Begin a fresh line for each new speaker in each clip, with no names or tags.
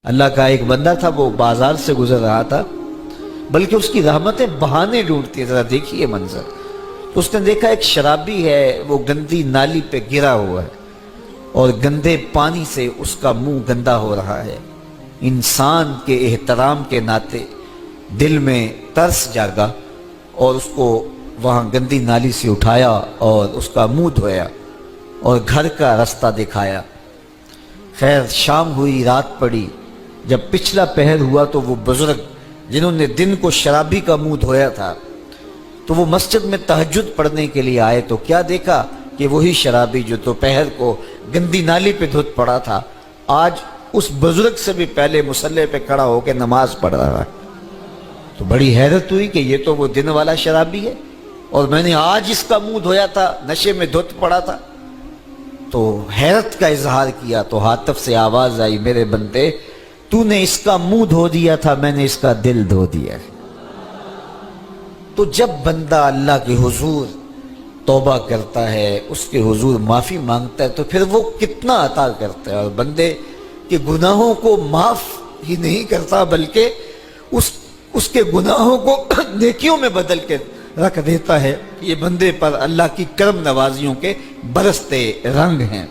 اللہ کا ایک بندہ تھا، وہ بازار سے گزر رہا تھا، بلکہ اس کی رحمتیں بہانے ڈھونڈتی ہیں۔ ذرا دیکھیے منظر۔ تو اس نے دیکھا ایک شرابی ہے، وہ گندی نالی پہ گرا ہوا ہے اور گندے پانی سے اس کا منہ گندا ہو رہا ہے۔ انسان کے احترام کے ناطے دل میں ترس جاگا اور اس کو وہاں گندی نالی سے اٹھایا اور اس کا منہ دھویا اور گھر کا رستہ دکھایا۔ خیر شام ہوئی، رات پڑی۔ جب پچھلا پہر ہوا تو وہ بزرگ جنہوں نے دن کو شرابی کا منہ دھویا تھا تو وہ مسجد میں تہجد پڑھنے کے لیے آئے، تو کیا دیکھا کہ وہی شرابی جو دوپہر کو گندی نالی پہ دھت پڑا تھا آج اس بزرگ سے بھی پہلے مصلی پہ کھڑا ہو کے نماز پڑھ رہا ہے۔ تو بڑی حیرت ہوئی کہ یہ تو وہ دن والا شرابی ہے اور میں نے آج اس کا منہ دھویا تھا، نشے میں دھت پڑا تھا۔ تو حیرت کا اظہار کیا تو ہاتف سے آواز آئی، میرے بندے تو نے اس کا منہ دھو دیا تھا، میں نے اس کا دل دھو دیا ہے۔ تو جب بندہ اللہ کے حضور توبہ کرتا ہے، اس کے حضور معافی مانگتا ہے، تو پھر وہ کتنا عطا کرتا ہے، اور بندے کے گناہوں کو معاف ہی نہیں کرتا بلکہ اس کے گناہوں کو نیکیوں میں بدل کے رکھ دیتا ہے۔ یہ بندے پر اللہ کی کرم نوازیوں کے برستے رنگ ہیں۔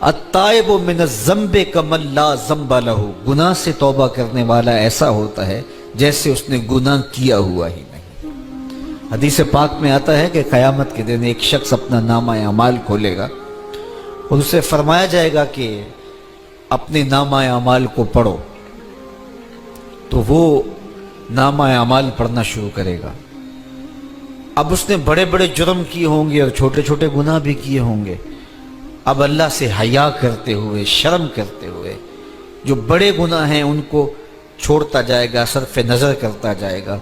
التائب من الذنب کمن لا ذنب لہ، گناہ سے توبہ کرنے والا ایسا ہوتا ہے جیسے اس نے گناہ کیا ہوا ہی نہیں۔ حدیث پاک میں آتا ہے کہ قیامت کے دن ایک شخص اپنا نامہ اعمال کھولے گا اور اسے فرمایا جائے گا کہ اپنے نامہ اعمال کو پڑھو، تو وہ نامہ اعمال پڑھنا شروع کرے گا۔ اب اس نے بڑے بڑے جرم کیے ہوں گے اور چھوٹے چھوٹے گناہ بھی کیے ہوں گے۔ اب اللہ سے حیا کرتے ہوئے، شرم کرتے ہوئے جو بڑے گناہ ہیں ان کو چھوڑتا جائے گا، صرف نظر کرتا جائے گا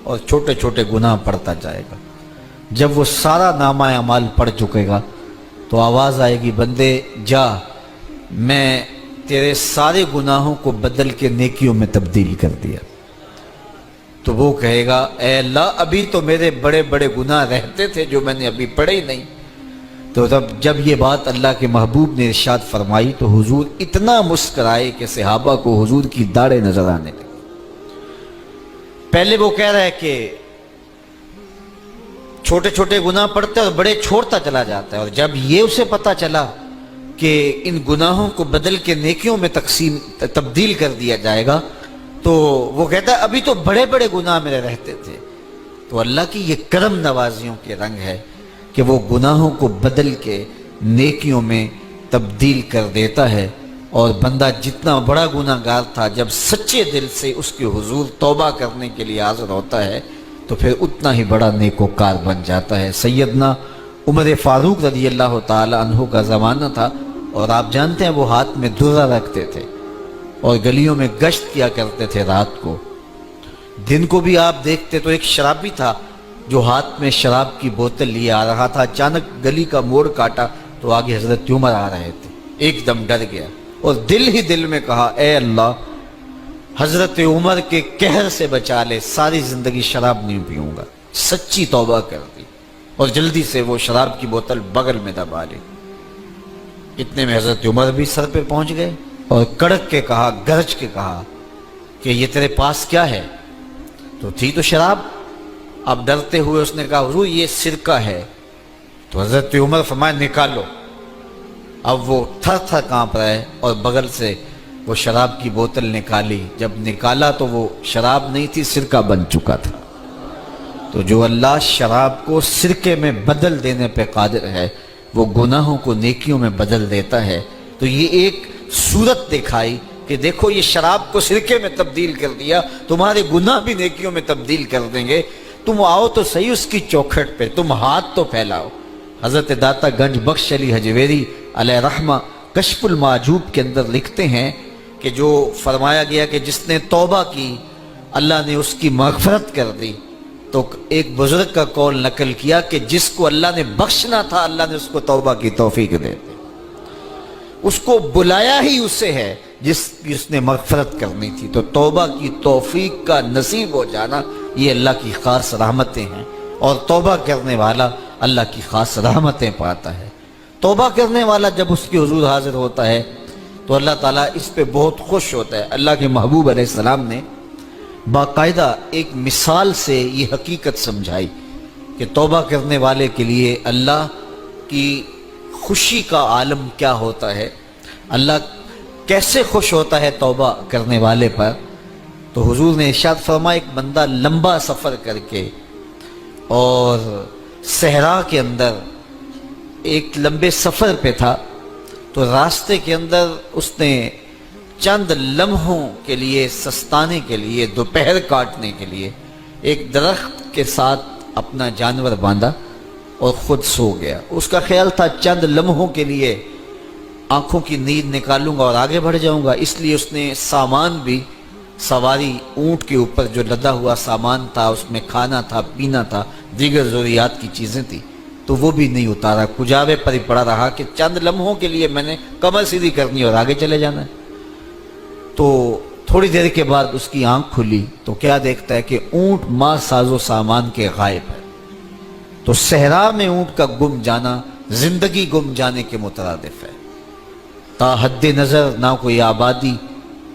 اور چھوٹے چھوٹے گناہ پڑھتا جائے گا۔ جب وہ سارا نامہ اعمال پڑھ چکے گا تو آواز آئے گی، بندے جا، میں تیرے سارے گناہوں کو بدل کے نیکیوں میں تبدیل کر دیا۔ تو وہ کہے گا، اے اللہ ابھی تو میرے بڑے بڑے گناہ رہتے تھے جو میں نے ابھی پڑھے ہی نہیں۔ تو جب یہ بات اللہ کے محبوب نے ارشاد فرمائی تو حضور اتنا مسکرائے کہ صحابہ کو حضور کی داڑھیں نظر آنے لگی۔ پہلے وہ کہہ رہا ہے کہ چھوٹے چھوٹے گناہ پڑھتے اور بڑے چھوڑتا چلا جاتا ہے، اور جب یہ اسے پتا چلا کہ ان گناہوں کو بدل کے نیکیوں میں تبدیل کر دیا جائے گا تو وہ کہتا ہے ابھی تو بڑے بڑے گناہ میرے رہتے تھے۔ تو اللہ کی یہ کرم نوازیوں کے رنگ ہے کہ وہ گناہوں کو بدل کے نیکیوں میں تبدیل کر دیتا ہے، اور بندہ جتنا بڑا گناہ گار تھا جب سچے دل سے اس کے حضور توبہ کرنے کے لیے حاضر ہوتا ہے تو پھر اتنا ہی بڑا نیکوکار بن جاتا ہے۔ سیدنا عمر فاروق رضی اللہ تعالی عنہ کا زمانہ تھا، اور آپ جانتے ہیں وہ ہاتھ میں درہ رکھتے تھے اور گلیوں میں گشت کیا کرتے تھے رات کو۔ دن کو بھی آپ دیکھتے تو ایک شرابی تھا جو ہاتھ میں شراب کی بوتل لیے آ رہا تھا۔ اچانک گلی کا موڑ کاٹا تو آگے حضرت عمر آ رہے تھے، ایک دم ڈر گیا اور دل ہی دل میں کہا، اے اللہ حضرت عمر کے قہر سے بچا لے، ساری زندگی شراب نہیں پیوں گا۔ سچی توبہ کر دی اور جلدی سے وہ شراب کی بوتل بغل میں دبا لی۔ اتنے میں حضرت عمر بھی سر پہ پہنچ گئے اور کڑک کے کہا، گرج کے کہا کہ یہ تیرے پاس کیا ہے؟ تو تھی تو شراب۔ اب ڈرتے ہوئے اس نے کہا، حضور یہ سرکہ ہے۔ تو حضرت عمر فرمایا، نکالو۔ اب وہ تھر تھر کانپ رہا ہے اور بغل سے وہ شراب کی بوتل نکالی۔ جب نکالا تو وہ شراب نہیں تھی، سرکہ بن چکا تھا۔ تو جو اللہ شراب کو سرکے میں بدل دینے پہ قادر ہے، وہ گناہوں کو نیکیوں میں بدل دیتا ہے۔ تو یہ ایک صورت دکھائی کہ دیکھو یہ شراب کو سرکے میں تبدیل کر دیا، تمہارے گناہ بھی نیکیوں میں تبدیل کر دیں گے۔ تم آؤ تو صحیح اس کی چوکھٹ پہ، تم ہاتھ تو پھیلاؤ۔ حضرت داتا گنج بخش علی حجویری علیہ رحمہ کشف المعجوب کے اندر لکھتے ہیں کہ جو فرمایا گیا کہ جس نے توبہ کی اللہ نے اس کی مغفرت کر دی، تو ایک بزرگ کا قول نقل کیا کہ جس کو اللہ نے بخشنا تھا اللہ نے اس کو توبہ کی توفیق دے دی۔ اس کو بلایا ہی اسے ہے جس نے مغفرت کرنی تھی۔ تو توبہ کی توفیق کا نصیب ہو جانا یہ اللہ کی خاص رحمتیں ہیں، اور توبہ کرنے والا اللہ کی خاص رحمتیں پاتا ہے۔ توبہ کرنے والا جب اس کے حضور حاضر ہوتا ہے تو اللہ تعالیٰ اس پہ بہت خوش ہوتا ہے۔ اللہ کے محبوب علیہ السلام نے باقاعدہ ایک مثال سے یہ حقیقت سمجھائی کہ توبہ کرنے والے کے لیے اللہ کی خوشی کا عالم کیا ہوتا ہے، اللہ کیسے خوش ہوتا ہے توبہ کرنے والے پر۔ تو حضور نے ارشاد فرمایا ایک بندہ لمبا سفر کر کے اور صحرا کے اندر ایک لمبے سفر پہ تھا، تو راستے کے اندر اس نے چند لمحوں کے لیے سستانے کے لیے، دوپہر کاٹنے کے لیے ایک درخت کے ساتھ اپنا جانور باندھا اور خود سو گیا۔ اس کا خیال تھا چند لمحوں کے لیے آنکھوں کی نیند نکالوں گا اور آگے بڑھ جاؤں گا، اس لیے اس نے سامان بھی سواری اونٹ کے اوپر جو لدا ہوا سامان تھا، اس میں کھانا تھا، پینا تھا، دیگر ضروریات کی چیزیں تھیں، تو وہ بھی نہیں اتارا، کجاوے پر ہی پڑا رہا کہ چند لمحوں کے لیے میں نے کمر سیدھی کرنی اور آگے چلے جانا ہے۔ تو تھوڑی دیر کے بعد اس کی آنکھ کھلی تو کیا دیکھتا ہے کہ اونٹ ماں ساز و سامان کے غائب ہے۔ تو صحرا میں اونٹ کا گم جانا زندگی گم جانے کے مترادف ہے۔ تا حد نظر نہ کوئی آبادی،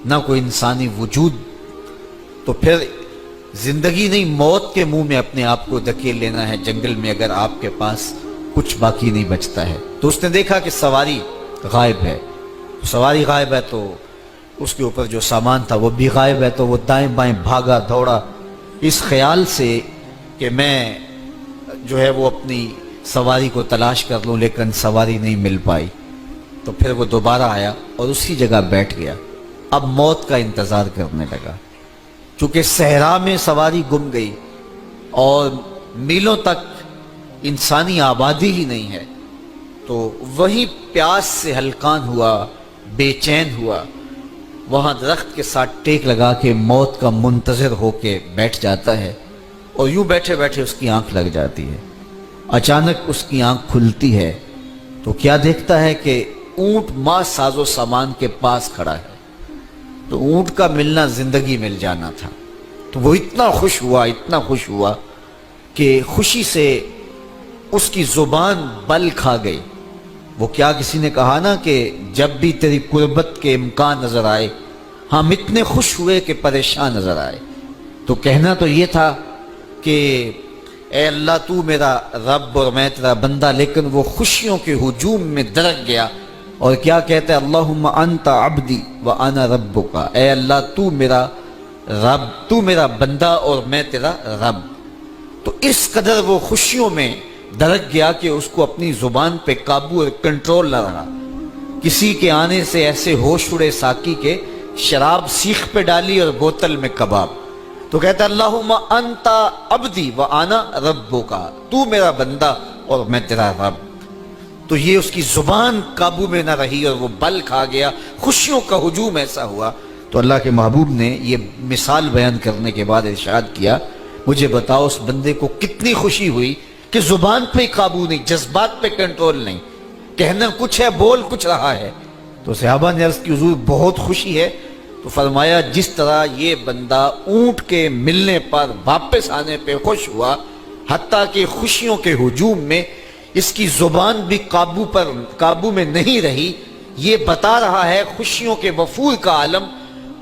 نہ کوئی انسانی وجود، تو پھر زندگی نہیں موت کے منہ میں اپنے آپ کو دھکیل لینا ہے جنگل میں، اگر آپ کے پاس کچھ باقی نہیں بچتا ہے۔ تو اس نے دیکھا کہ سواری غائب ہے، سواری غائب ہے تو اس کے اوپر جو سامان تھا وہ بھی غائب ہے، تو وہ دائیں بائیں بھاگا دوڑا اس خیال سے کہ میں جو ہے وہ اپنی سواری کو تلاش کر لوں، لیکن سواری نہیں مل پائی۔ تو پھر وہ دوبارہ آیا اور اسی جگہ بیٹھ گیا، اب موت کا انتظار کرنے لگا۔ چونکہ صحرا میں سواری گم گئی اور میلوں تک انسانی آبادی ہی نہیں ہے، تو وہی پیاس سے ہلکان ہوا، بے چین ہوا، وہاں درخت کے ساتھ ٹیک لگا کے موت کا منتظر ہو کے بیٹھ جاتا ہے، اور یوں بیٹھے بیٹھے اس کی آنکھ لگ جاتی ہے۔ اچانک اس کی آنکھ کھلتی ہے تو کیا دیکھتا ہے کہ اونٹ ماں ساز و سامان کے پاس کھڑا ہے۔ تو اونٹ کا ملنا زندگی مل جانا تھا، تو وہ اتنا خوش ہوا کہ خوشی سے اس کی زبان بل کھا گئی۔ وہ کیا کسی نے کہا نا کہ جب بھی تیری قربت کے امکان نظر آئے ہم اتنے خوش ہوئے کہ پریشان نظر آئے۔ تو کہنا تو یہ تھا کہ اے اللہ تو میرا رب اور میں تیرا بندہ، لیکن وہ خوشیوں کے ہجوم میں درک گیا اور کیا کہتا ہے، اللہم انت عبدی وانا ربک، اے اللہ تو میرا رب، تو میرا بندہ اور میں تیرا رب۔ تو اس قدر وہ خوشیوں میں درک گیا کہ اس کو اپنی زبان پہ قابو اور کنٹرول نہ رہا۔ کسی کے آنے سے ایسے ہوش اڑے ساقی کے، شراب سیخ پہ ڈالی اور بوتل میں کباب۔ تو کہتا ہے اللہم انت عبدی وانا ربک، تو میرا بندہ اور میں تیرا رب۔ تو یہ اس کی زبان قابو میں نہ رہی اور وہ بل کھا گیا، خوشیوں کا ہجوم ایسا ہوا۔ تو اللہ کے محبوب نے یہ مثال بیان کرنے کے بعد ارشاد کیا، مجھے بتاؤ اس بندے کو کتنی خوشی ہوئی کہ زبان پہ ہی قابو نہیں، جذبات پہ کنٹرول نہیں، کہنا کچھ ہے بول کچھ رہا ہے۔ تو صحابہ نے عرض کی حضور بہت خوشی ہے۔ تو فرمایا جس طرح یہ بندہ اونٹ کے ملنے پر واپس آنے پہ خوش ہوا، حتیٰ کہ خوشیوں کے ہجوم میں اس کی زبان بھی قابو میں نہیں رہی، یہ بتا رہا ہے خوشیوں کے وفور کا عالم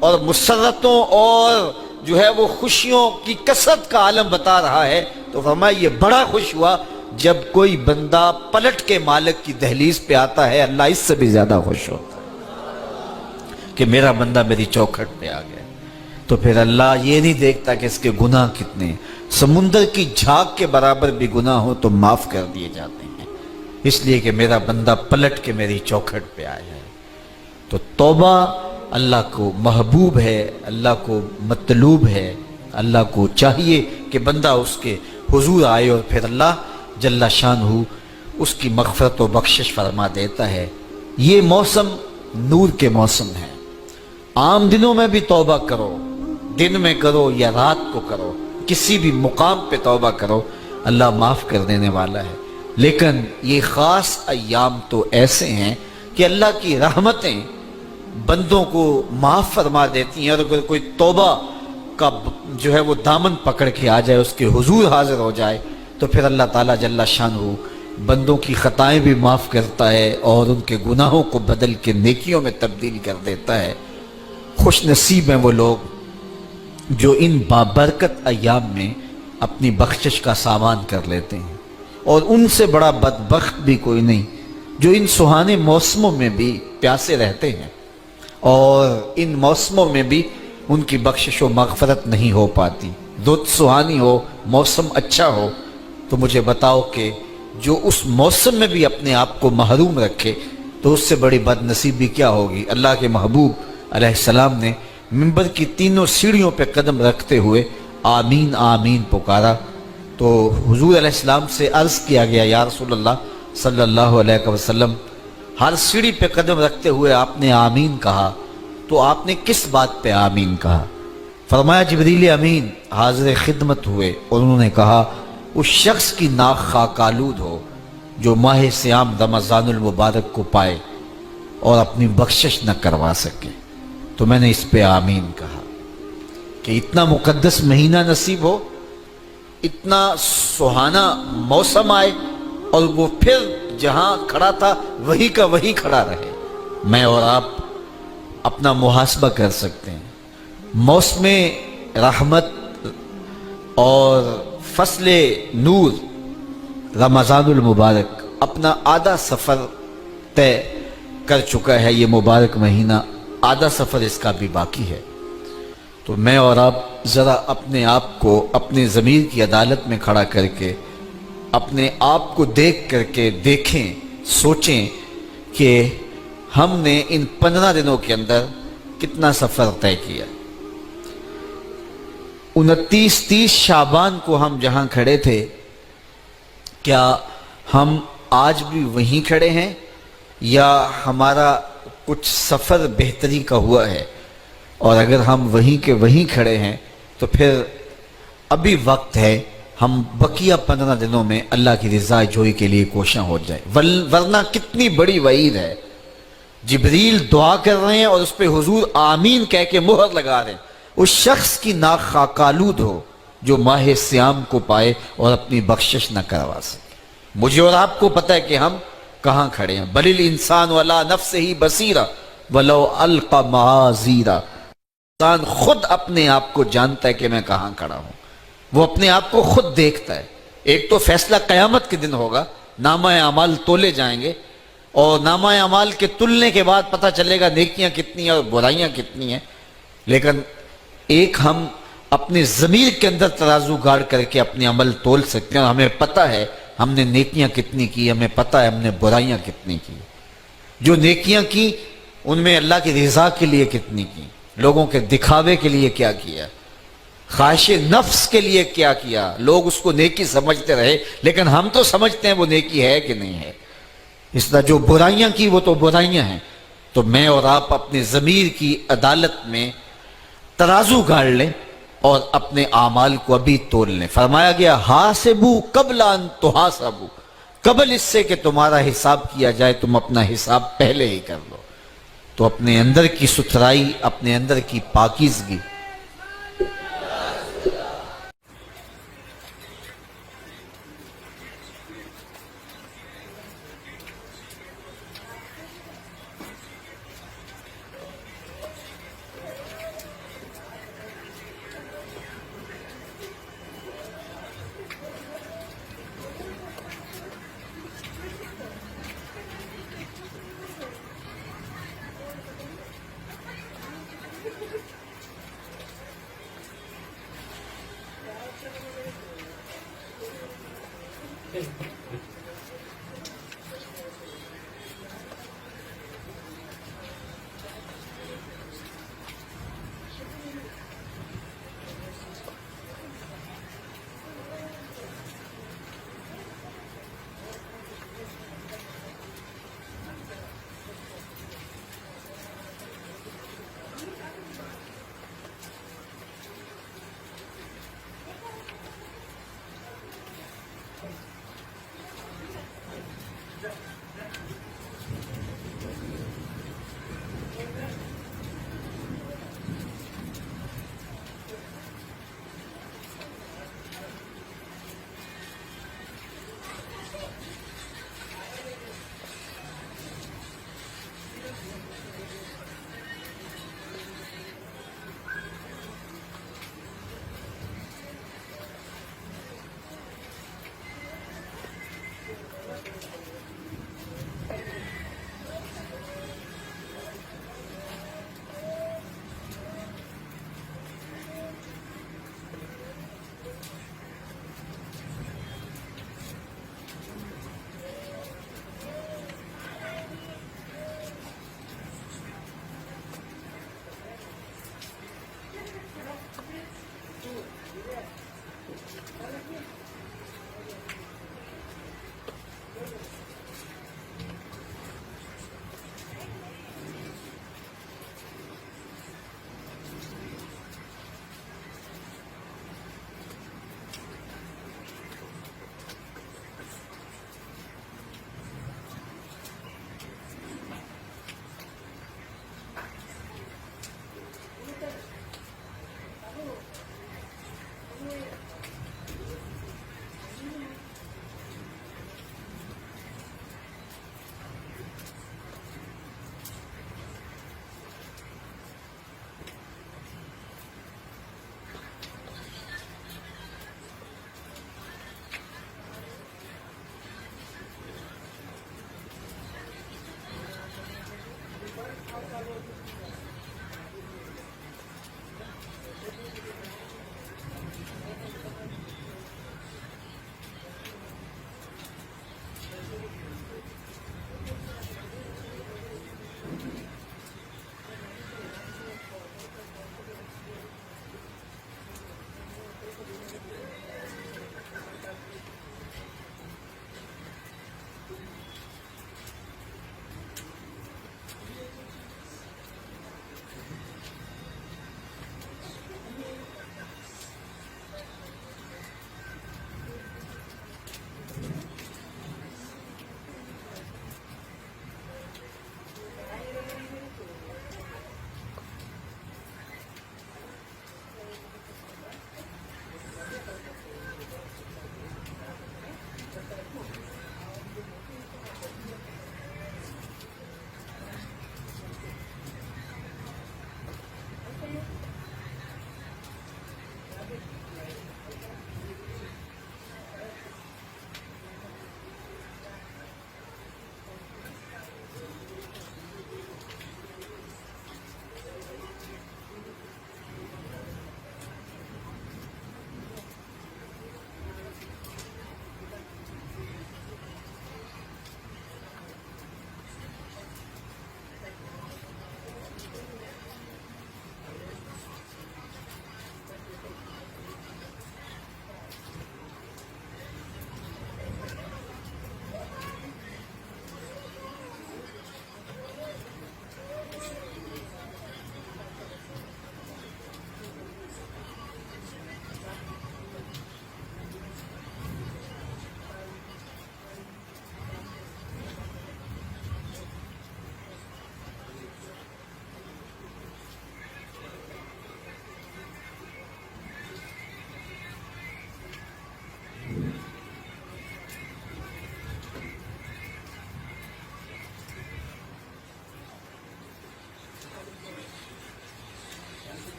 اور مسرتوں اور جو ہے وہ خوشیوں کی کثرت کا عالم بتا رہا ہے۔ تو فرمایا یہ بڑا خوش ہوا جب کوئی بندہ پلٹ کے مالک کی دہلیز پہ آتا ہے، اللہ اس سے بھی زیادہ خوش ہوتا ہے کہ میرا بندہ میری چوکھٹ پہ آ گیا۔ تو پھر اللہ یہ نہیں دیکھتا کہ اس کے گناہ کتنے ہیں، سمندر کی جھاگ کے برابر بھی گناہ ہو تو معاف کر دیے جاتے ہیں، اس لیے کہ میرا بندہ پلٹ کے میری چوکھٹ پہ آیا ہے۔ تو توبہ اللہ کو محبوب ہے، اللہ کو مطلوب ہے، اللہ کو چاہیے کہ بندہ اس کے حضور آئے اور پھر اللہ جل شانہ اس کی مغفرت و بخشش فرما دیتا ہے۔ یہ موسم نور کے موسم ہے، عام دنوں میں بھی توبہ کرو، دن میں کرو یا رات کو کرو، کسی بھی مقام پہ توبہ کرو، اللہ معاف کر دینے والا ہے۔ لیکن یہ خاص ایام تو ایسے ہیں کہ اللہ کی رحمتیں بندوں کو معاف فرما دیتی ہیں، اور اگر کوئی توبہ کا جو ہے وہ دامن پکڑ کے آ جائے، اس کے حضور حاضر ہو جائے، تو پھر اللہ تعالیٰ جل شانہ بندوں کی خطائیں بھی معاف کرتا ہے اور ان کے گناہوں کو بدل کے نیکیوں میں تبدیل کر دیتا ہے۔ خوش نصیب ہیں وہ لوگ جو ان بابرکت ایام میں اپنی بخشش کا سامان کر لیتے ہیں، اور ان سے بڑا بدبخت بھی کوئی نہیں جو ان سہانے موسموں میں بھی پیاسے رہتے ہیں اور ان موسموں میں بھی ان کی بخشش و مغفرت نہیں ہو پاتی۔ رت سہانی ہو، موسم اچھا ہو، تو مجھے بتاؤ کہ جو اس موسم میں بھی اپنے آپ کو محروم رکھے تو اس سے بڑی بد نصیبی کیا ہوگی۔ اللہ کے محبوب علیہ السلام نے منبر کی تینوں سیڑھیوں پہ قدم رکھتے ہوئے آمین آمین پکارا، تو حضور علیہ السلام سے عرض کیا گیا یا رسول اللہ صلی اللہ علیہ وسلم، ہر سیڑھی پہ قدم رکھتے ہوئے آپ نے آمین کہا، تو آپ نے کس بات پہ آمین کہا؟ فرمایا جبریل امین حاضر خدمت ہوئے اور انہوں نے کہا اس شخص کی ناک خاک آلود ہو جو ماہ صیام رمضان المبارک کو پائے اور اپنی بخشش نہ کروا سکے۔ تو میں نے اس پہ آمین کہا کہ اتنا مقدس مہینہ نصیب ہو، اتنا سہانا موسم آئے اور وہ پھر جہاں کھڑا تھا وہی کا وہی کھڑا رہے۔ میں اور آپ اپنا محاسبہ کر سکتے ہیں۔ موسم رحمت اور فصل نور رمضان المبارک اپنا آدھا سفر طے کر چکا ہے، یہ مبارک مہینہ آدھا سفر اس کا بھی باقی ہے۔ تو میں اور آپ ذرا اپنے آپ کو اپنے ضمیر کی عدالت میں کھڑا کر کے اپنے آپ کو دیکھ کر کے دیکھیں، سوچیں کہ ہم نے ان 15 دنوں کے اندر کتنا سفر طے کیا۔ 29-30 شعبان کو ہم جہاں کھڑے تھے، کیا ہم آج بھی وہیں کھڑے ہیں یا ہمارا کچھ سفر بہتری کا ہوا ہے؟ اور اگر ہم وہیں کے وہیں کھڑے ہیں تو پھر ابھی وقت ہے، ہم بقیہ 15 دنوں میں اللہ کی رضا جوئی کے لیے کوشاں ہو جائیں، ورنہ کتنی بڑی وعید ہے۔ جبریل دعا کر رہے ہیں اور اس پہ حضور آمین کہہ کے مہر لگا رہے ہیں، اس شخص کی ناک خاک آلود ہو جو ماہ صیام کو پائے اور اپنی بخشش نہ کروا سکے۔ مجھے اور آپ کو پتہ ہے کہ ہم کہاں کھڑے ہیں۔ بل الانسان علی نفسہ بصیرہ ولو القی معاذیرہ، انسان خود اپنے آپ کو جانتا ہے کہ میں کہاں کھڑا ہوں، وہ اپنے آپ کو خود دیکھتا ہے۔ ایک تو فیصلہ قیامت کے دن ہوگا، نامہ اعمال تولے جائیں گے اور نامہ اعمال کے تلنے کے بعد پتہ چلے گا نیکیاں کتنی ہیں اور برائیاں کتنی ہیں۔ لیکن ایک ہم اپنے ضمیر کے اندر ترازو گاڑ کر کے اپنے عمل تول سکتے ہیں اور ہمیں پتہ ہے ہم نے نیکیاں کتنی کی، ہمیں پتہ ہے ہم نے برائیاں کتنی کی۔ جو نیکیاں کی ان میں اللہ کی رضا کے لیے کتنی کی، لوگوں کے دکھاوے کے لیے کیا کیا، خواہش نفس کے لیے کیا کیا۔ لوگ اس کو نیکی سمجھتے رہے لیکن ہم تو سمجھتے ہیں وہ نیکی ہے کہ نہیں ہے۔ اس طرح جو برائیاں کی وہ تو برائیاں ہیں۔ تو میں اور آپ اپنے ضمیر کی عدالت میں ترازو گاڑ لیں اور اپنے اعمال کو ابھی تول لیں۔ فرمایا گیا حاسبو قبل ان تحاسبو، قبل اس سے کہ تمہارا حساب کیا جائے تم اپنا حساب پہلے ہی کر لو۔ تو اپنے اندر کی ستھرائی، اپنے اندر کی پاکیزگی،